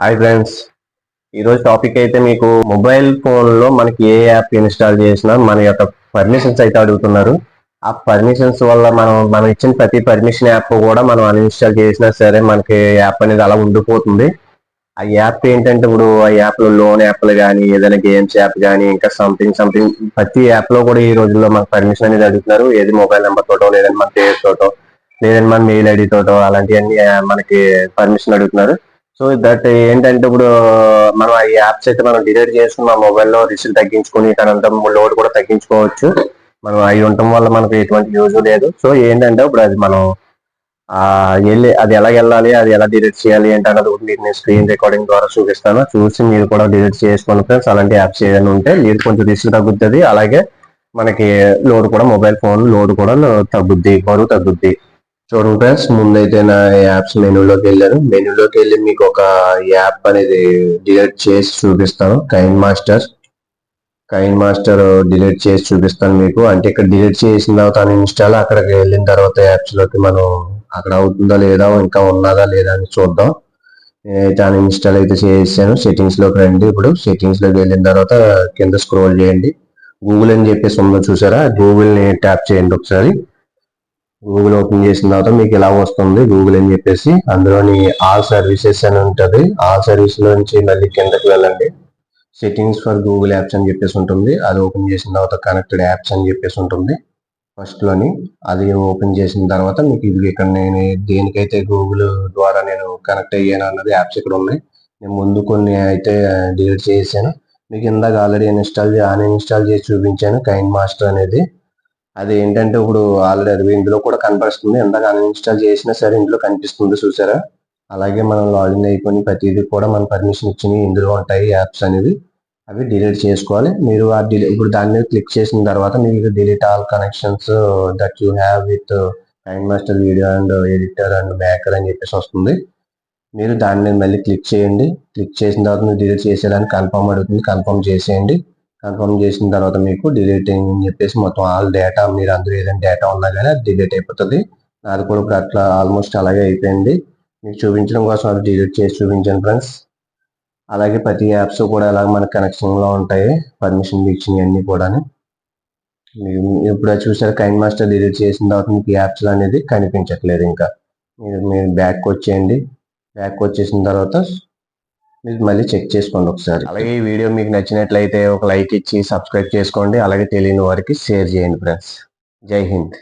Hi friends, ఈరోజు topic అయితే మీకు మొబైల్ ఫోన్లో మనకి ఏ యాప్ ఇన్స్టాల్ చేసినా మన యొక్క పర్మిషన్స్ అయితే అడుగుతున్నారు. ఆ పర్మిషన్స్ వల్ల మనం ఇచ్చిన ప్రతి పర్మిషన్ యాప్ కూడా మనం అన్ఇన్స్టాల్ చేసినా సరే మనకి యాప్ అనేది అలా ఉండిపోతుంది. ఆ యాప్ ఏంటంటే ఇప్పుడు ఆ యాప్లో లోన్ యాప్లు కానీ ఏదైనా గేమ్స్ యాప్ కానీ ఇంకా సంథింగ్ ప్రతి యాప్లో కూడా ఈ రోజుల్లో మనకు పర్మిషన్ అనేది అడుగుతున్నారు. ఏది మొబైల్ నెంబర్ తోటో లేదంటే మన పేరు తోటో లేదంటే మన మెయిల్ ఐడి తోటో అలాంటివన్నీ మనకి పర్మిషన్ అడుగుతున్నారు. సో దట్ ఏంటంటే ఇప్పుడు మనం ఆ యాప్స్ అయితే మనం డిలీట్ చేసుకుని మా మొబైల్లో రిస్క్ తగ్గించుకుని తనంత లోడ్ కూడా తగ్గించుకోవచ్చు. మనం అవి ఉండటం వల్ల మనకు ఎటువంటి యూజ్ లేదు. సో ఏంటంటే ఇప్పుడు అది మనం వెళ్ళి అది ఎలా వెళ్ళాలి, అది ఎలా డిలీట్ చేయాలి ఏంటన్నది కూడా మీకు నేను స్క్రీన్ రికార్డింగ్ ద్వారా చూపిస్తాను. చూసి మీరు కూడా డిలీట్ చేసుకోండి ఫ్రెండ్స్. అలాంటి యాప్స్ ఏదైనా ఉంటే మీరు కొంచెం రిస్క్ తగ్గుతుంది. అలాగే మనకి లోడ్ కూడా మొబైల్ ఫోన్ లోడ్ కూడా తగ్గుద్ది, బరువు తగ్గుద్ది. చూడండి ఫ్రెండ్స్, ముందైతే నా యాప్స్ మెనూలోకి వెళ్ళాను. మెనూలోకి వెళ్ళి మీకు ఒక యాప్ అనేది డిలీట్ చేసి చూపిస్తాను. కైన్ మాస్టర్ డిలీట్ చేసి చూపిస్తాను మీకు. అంటే ఇక్కడ డిలీట్ చేసిన తర్వాత ఇన్స్టాల్ అక్కడికి వెళ్ళిన తర్వాత యాప్స్ లోకి మనం అక్కడ అవుతుందా లేదా ఇంకా ఉన్నదా లేదా అని చూద్దాం. నేనైతే ఇన్స్టాల్ అయితే చేసాను. సెట్టింగ్స్ లోకి రండి. ఇప్పుడు సెట్టింగ్స్ లోకి వెళ్ళిన తర్వాత కింద స్క్రోల్ చేయండి. గూగుల్ అని చెప్పేసి ఉందో చూసారా, గూగుల్ ని ట్యాప్ చేయండి ఒకసారి. గూగుల్ ఓపెన్ చేసిన తర్వాత మీకు ఇలా వస్తుంది గూగుల్ అని చెప్పేసి. అందులోని ఆల్ సర్వీసెస్ అని ఉంటుంది. ఆల్ సర్వీస్ నుంచి మళ్ళీ కిందకి వెళ్ళండి. సెట్టింగ్స్ ఫర్ గూగుల్ యాప్స్ అని చెప్పేసి ఉంటుంది. అది ఓపెన్ చేసిన తర్వాత కనెక్టెడ్ యాప్స్ అని చెప్పేసి ఉంటుంది ఫస్ట్ లోని. అది ఓపెన్ చేసిన తర్వాత మీకు ఇది ఇక్కడ నేను దేనికైతే గూగుల్ ద్వారా నేను కనెక్ట్ అయ్యాను అన్నది యాప్స్ ఇక్కడ ఉన్నాయి. నేను ముందు కొన్ని అయితే డిలీట్ చేసాను. మీకు ఇందాక ఆల్రెడీ అన్ఇన్స్టాల్ చేసి చూపించాను కైన్ మాస్టర్ అనేది. అది ఏంటంటే ఇప్పుడు ఆల్రెడీ అది ఇందులో కూడా కనపడుతుంది. ఇందాక అన్ఇన్స్టాల్ చేసినా సరే ఇందులో కనిపిస్తుంది చూసారా. అలాగే మనం లాగిన్ అయిపోయిన ప్రతిదీ కూడా మన పర్మిషన్ ఇచ్చినవి ఇందులో ఉంటాయి యాప్స్ అనేవి. అవి డిలీట్ చేసుకోవాలి. మీరు ఇప్పుడు దాని మీద క్లిక్ చేసిన తర్వాత మీకు delete all connections that you have with KineMaster video and editor and maker అని చెప్పేసి వస్తుంది. మీరు దాని మీద మళ్ళీ క్లిక్ చేయండి. క్లిక్ చేసిన తర్వాత మీరు డిలీట్ చేసేదానికి కన్ఫర్మ్ అడుగుతుంది. కన్ఫర్మ్ చేసేయండి. కన్ఫర్మ్ చేసిన తర్వాత మీకు డిలీటింగ్ అని చెప్పేసి మొత్తం ఆల్ డేటా మీరు అందులో ఏదైనా డేటా ఉన్నా కానీ అది డిలీట్ అయిపోతుంది. నాది కూడా ఇప్పుడు అట్లా ఆల్మోస్ట్ అలాగే అయిపోయింది. మీకు చూపించడం కోసం అది డిలీట్ చేసి చూపించాను ఫ్రెండ్స్. అలాగే ప్రతి యాప్స్ కూడా అలాగే మన కనెక్షన్లో ఉంటాయి పర్మిషన్ ఇచ్చినవి అన్నీ కూడా. ఇప్పుడు చూసారు కైన్ మాస్టర్ డిలీట్ చేసిన తర్వాత మీకు యాప్స్ అనేది కనిపించట్లేదు. ఇంకా మీరు బ్యాక్ వచ్చేయండి. బ్యాక్ వచ్చేసిన తర్వాత మీరు మళ్ళీ చెక్ చేసుకోండి ఒకసారి. అలాగే ఈ వీడియో మీకు నచ్చినట్లయితే ఒక లైక్ ఇచ్చి సబ్స్క్రైబ్ చేసుకోండి. అలాగే తెలియని వారికి షేర్ చేయండి ఫ్రెండ్స్. జై హింద్.